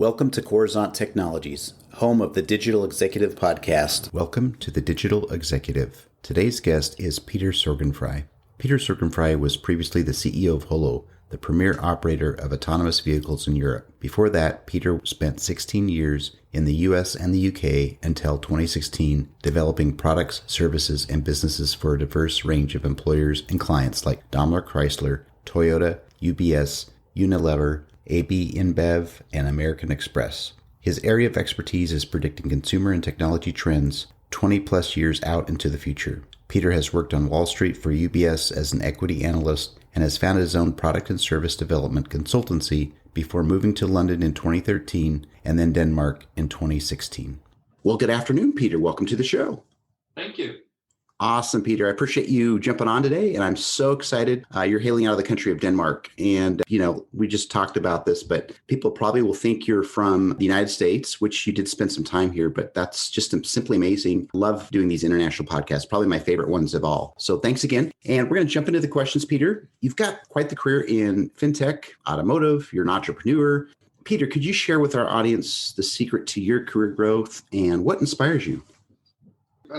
Welcome to Coruzant Technologies, home of the Digital Executive Podcast. Welcome to the Digital Executive. Today's guest is Peter Sorgenfrei. Peter Sorgenfrei was previously the CEO of Holo, the premier operator of autonomous vehicles in Europe. Before that, Peter spent 16 years in the US and the UK until 2016, developing products, services, and businesses for a diverse range of employers and clients like Daimler Chrysler, Toyota, UBS, Unilever, AB InBev, and American Express. His area of expertise is predicting consumer and technology trends 20 plus years out into the future. Peter has worked on Wall Street for UBS as an equity analyst and has founded his own product and service development consultancy before moving to London in 2013 and then Denmark in 2016. Well, good afternoon, Peter. Welcome to the show. Thank you. Awesome, Peter. I appreciate you jumping on today, and I'm so excited. You're hailing out of the country of Denmark, and, we just talked about this, but people probably will think you're from the United States, which you did spend some time here, but that's just simply amazing. Love doing these international podcasts, probably my favorite ones of all. So thanks again. And we're going to jump into the questions, Peter. You've got quite the career in fintech, automotive. You're an entrepreneur. Peter, could you share with our audience the secret to your career growth and what inspires you?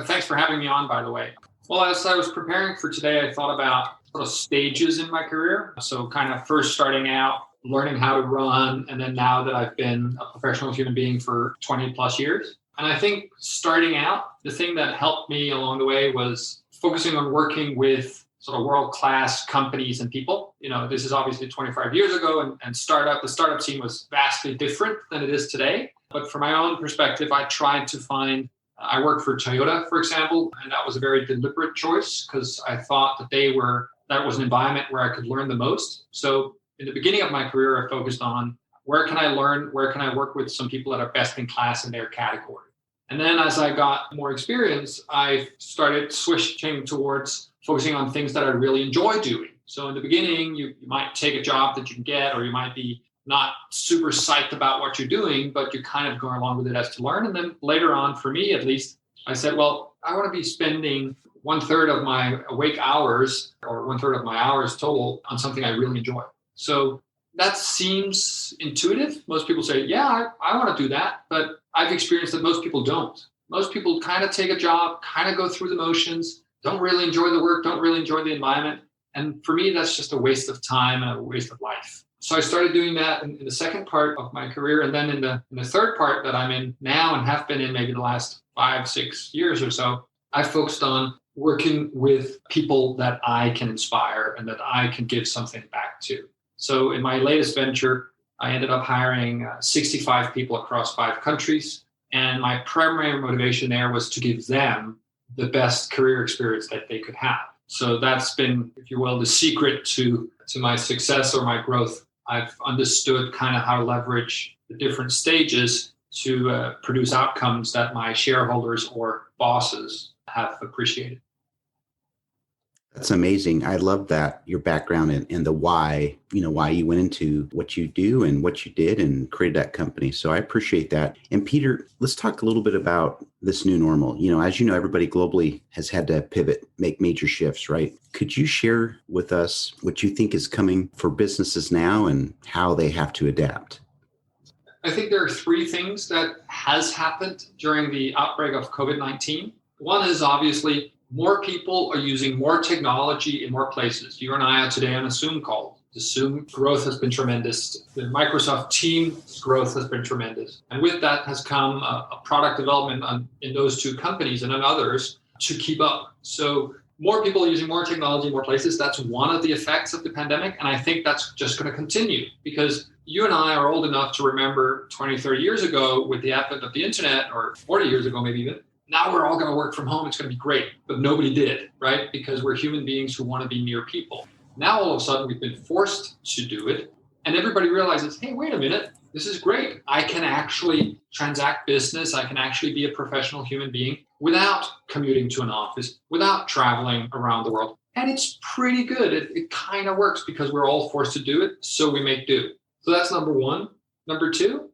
Thanks for having me on, by the way. Well, as I was preparing for today, I thought about sort of stages in my career. So kind of first starting out, learning how to run, and then now that I've been a professional human being for 20 plus years. And I think starting out, the thing that helped me along the way was focusing on working with sort of world-class companies and people. This is obviously 25 years ago, and the startup scene was vastly different than it is today. But from my own perspective, I tried to I worked for Toyota, for example, and that was a very deliberate choice because I thought that was an environment where I could learn the most. So in the beginning of my career, I focused on where can I learn, where can I work with some people that are best in class in their category. And then as I got more experience, I started switching towards focusing on things that I really enjoy doing. So in the beginning, you might take a job that you can get, or you might be not super psyched about what you're doing, but you're kind of going along with it as to learn. And then later on, for me at least, I said, well, I want to be spending 1/3 of my awake hours or 1/3 of my hours total on something I really enjoy. So that seems intuitive. Most people say, yeah, I want to do that. But I've experienced that most people don't. Most people kind of take a job, kind of go through the motions, don't really enjoy the work, don't really enjoy the environment. And for me, that's just a waste of time and a waste of life. So I started doing that in the second part of my career. And then in the third part that I'm in now and have been in maybe the last 5-6 years or so, I focused on working with people that I can inspire and that I can give something back to. So in my latest venture, I ended up hiring 65 people across 5 countries. And my primary motivation there was to give them the best career experience that they could have. So that's been, if you will, the secret to my success or my growth. I've understood kind of how to leverage the different stages to produce outcomes that my shareholders or bosses have appreciated. That's amazing. I love that, your background and the why you went into what you do and what you did and created that company. So I appreciate that. And Peter, let's talk a little bit about this new normal. As you know, everybody globally has had to pivot, make major shifts, right? Could you share with us what you think is coming for businesses now and how they have to adapt? I think there are 3 things that has happened during the outbreak of COVID-19. One is obviously more people are using more technology in more places. You and I are today on a Zoom call. The Zoom growth has been tremendous. The Microsoft Teams growth has been tremendous. And with that has come a product development in those 2 companies and in others to keep up. So more people are using more technology in more places. That's one of the effects of the pandemic. And I think that's just going to continue because you and I are old enough to remember 20, 30 years ago with the advent of the internet, or 40 years ago maybe even. Now we're all going to work from home. It's going to be great. But nobody did, right? Because we're human beings who want to be near people. Now, all of a sudden, we've been forced to do it. And everybody realizes, hey, wait a minute. This is great. I can actually transact business. I can actually be a professional human being without commuting to an office, without traveling around the world. And it's pretty good. It kind of works because we're all forced to do it. So we make do. So that's number one. Number 2,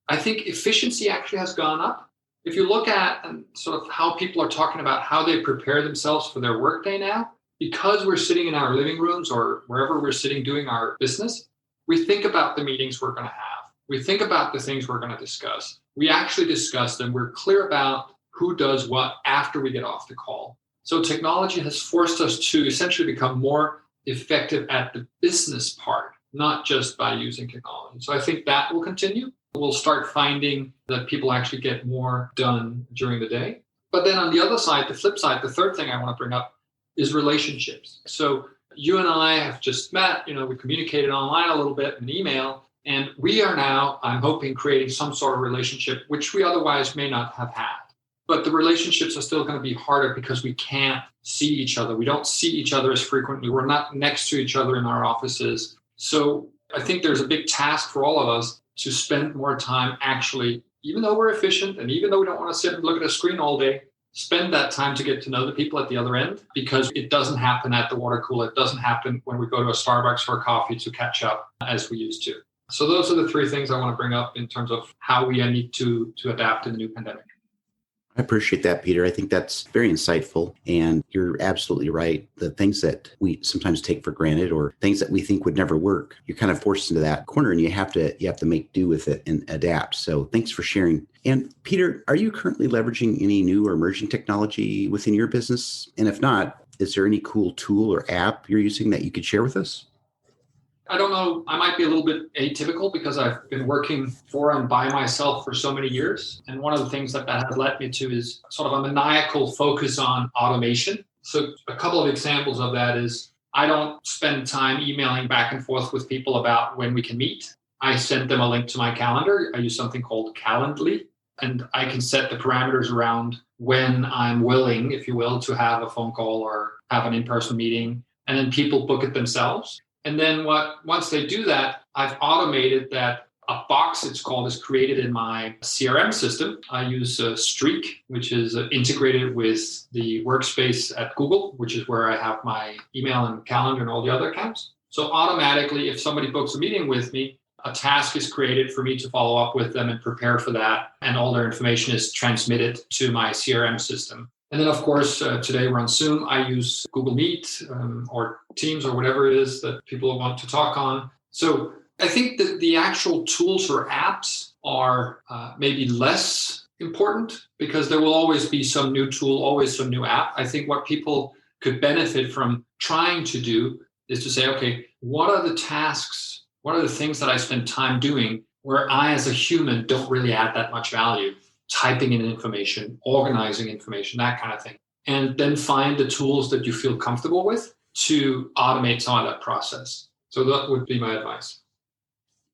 I think efficiency actually has gone up. If you look at sort of how people are talking about how they prepare themselves for their workday now, because we're sitting in our living rooms or wherever we're sitting doing our business, we think about the meetings we're going to have. we think about the things we're going to discuss. We actually discuss them. We're clear about who does what after we get off the call. So technology has forced us to essentially become more effective at the business part, not just by using technology. So I think that will continue. We'll start finding that people actually get more done during the day. But then on the other side, the flip side, the third thing I want to bring up is relationships. So you and I have just met, we communicated online a little bit in email, and we are now, I'm hoping, creating some sort of relationship, which we otherwise may not have had. But the relationships are still going to be harder because we can't see each other. We don't see each other as frequently. We're not next to each other in our offices. So I think there's a big task for all of us to spend more time actually, even though we're efficient and even though we don't want to sit and look at a screen all day, spend that time to get to know the people at the other end, because it doesn't happen at the water cooler. It doesn't happen when we go to a Starbucks for a coffee to catch up as we used to. So those are the three things I want to bring up in terms of how we need to adapt to the new pandemic. I appreciate that, Peter. I think that's very insightful. And you're absolutely right. The things that we sometimes take for granted or things that we think would never work, you're kind of forced into that corner and you have to make do with it and adapt. So thanks for sharing. And Peter, are you currently leveraging any new or emerging technology within your business? And if not, is there any cool tool or app you're using that you could share with us? I don't know. I might be a little bit atypical because I've been working for and by myself for so many years. And one of the things that has led me to is sort of a maniacal focus on automation. So a couple of examples of that is I don't spend time emailing back and forth with people about when we can meet. I send them a link to my calendar. I use something called Calendly, and I can set the parameters around when I'm willing, if you will, to have a phone call or have an in-person meeting, and then people book it themselves. And then once they do that, I've automated that a box, it's called, is created in my CRM system. I use Streak, which is integrated with the workspace at Google, which is where I have my email and calendar and all the other accounts. So automatically, if somebody books a meeting with me, a task is created for me to follow up with them and prepare for that. And all their information is transmitted to my CRM system. And then, of course, today we're on Zoom. I use Google Meet or Teams or whatever it is that people want to talk on. So I think that the actual tools or apps are maybe less important because there will always be some new tool, always some new app. I think what people could benefit from trying to do is to say, okay, what are the tasks? What are the things that I spend time doing where I as a human don't really add that much value? Typing in information, organizing information, that kind of thing. And then find the tools that you feel comfortable with to automate some of that process. So that would be my advice.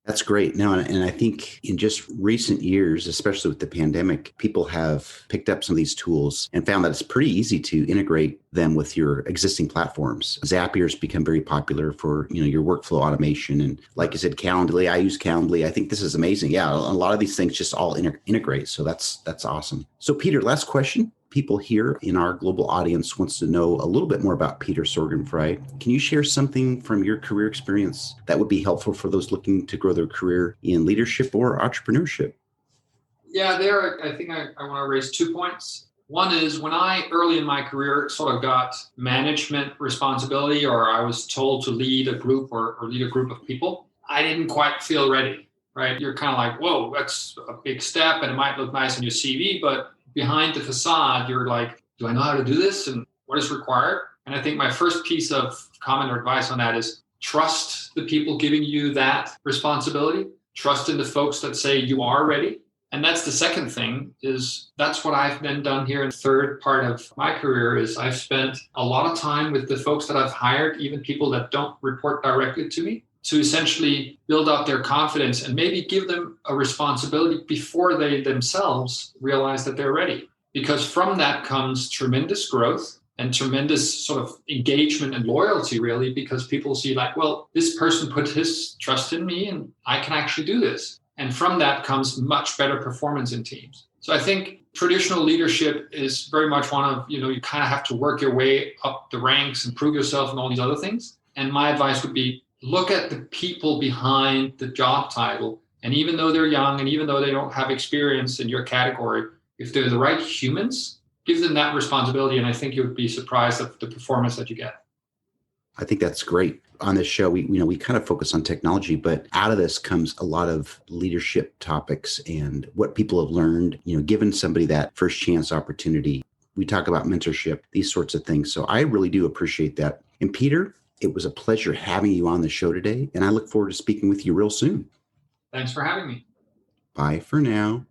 That's great. Now, and I think in just recent years, especially with the pandemic, people have picked up some of these tools and found that it's pretty easy to integrate them with your existing platforms. Zapier's become very popular for, your workflow automation. And like I said, Calendly, I use Calendly. I think this is amazing. Yeah, a lot of these things just all integrate. So that's awesome. So Peter, last question. People here in our global audience wants to know a little bit more about Peter Sorgenfrei. Can you share something from your career experience that would be helpful for those looking to grow their career in leadership or entrepreneurship? Yeah, I think I want to raise 2 points. One is when I, early in my career, sort of got management responsibility, or I was told to lead a group or lead a group of people, I didn't quite feel ready, right? You're kind of like, whoa, that's a big step and it might look nice on your CV, but behind the facade, you're like, do I know how to do this and what is required? And I think my first piece of comment or advice on that is trust the people giving you that responsibility. Trust in the folks that say you are ready. And that's the second thing, is that's what I've then done here in the third part of my career is I've spent a lot of time with the folks that I've hired, even people that don't report directly to me, to essentially build up their confidence and maybe give them a responsibility before they themselves realize that they're ready. Because from that comes tremendous growth and tremendous sort of engagement and loyalty, really, because people see like, well, this person put his trust in me and I can actually do this. And from that comes much better performance in teams. So I think traditional leadership is very much one of, you kind of have to work your way up the ranks and prove yourself and all these other things. And my advice would be, look at the people behind the job title. And even though they're young and even though they don't have experience in your category, if they're the right humans, give them that responsibility. And I think you would be surprised at the performance that you get. I think that's great. on this show, we kind of focus on technology, but out of this comes a lot of leadership topics and what people have learned, given somebody that first chance opportunity. We talk about mentorship, these sorts of things. So I really do appreciate that. And Peter, it was a pleasure having you on the show today, and I look forward to speaking with you real soon. Thanks for having me. Bye for now.